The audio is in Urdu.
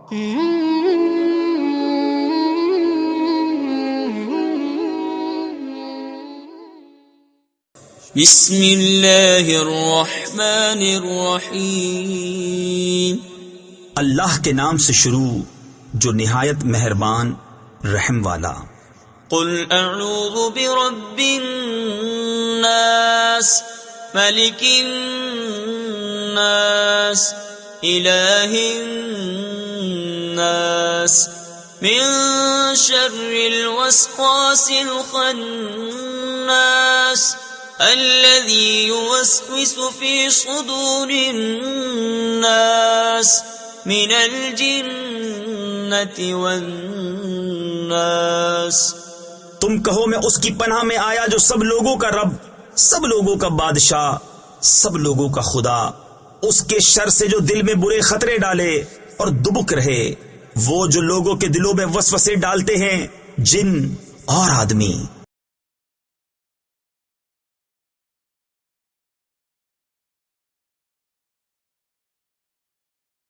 بسم اللہ الرحمن الرحیم، اللہ کے نام سے شروع جو نہایت مہربان رحم والا۔ قل اعوذ برب الناس ملک الناس الہ الناس من شر الوسواس الخناس الذي يوسوس في صدور الناس من الجنة والناس۔ تم کہو میں اس کی پناہ میں آیا جو سب لوگوں کا رب، سب لوگوں کا بادشاہ، سب لوگوں کا خدا، اس کے شر سے جو دل میں برے خطرے ڈالے اور دبک رہے، وہ جو لوگوں کے دلوں میں وسوسے ڈالتے ہیں، جن اور آدمی۔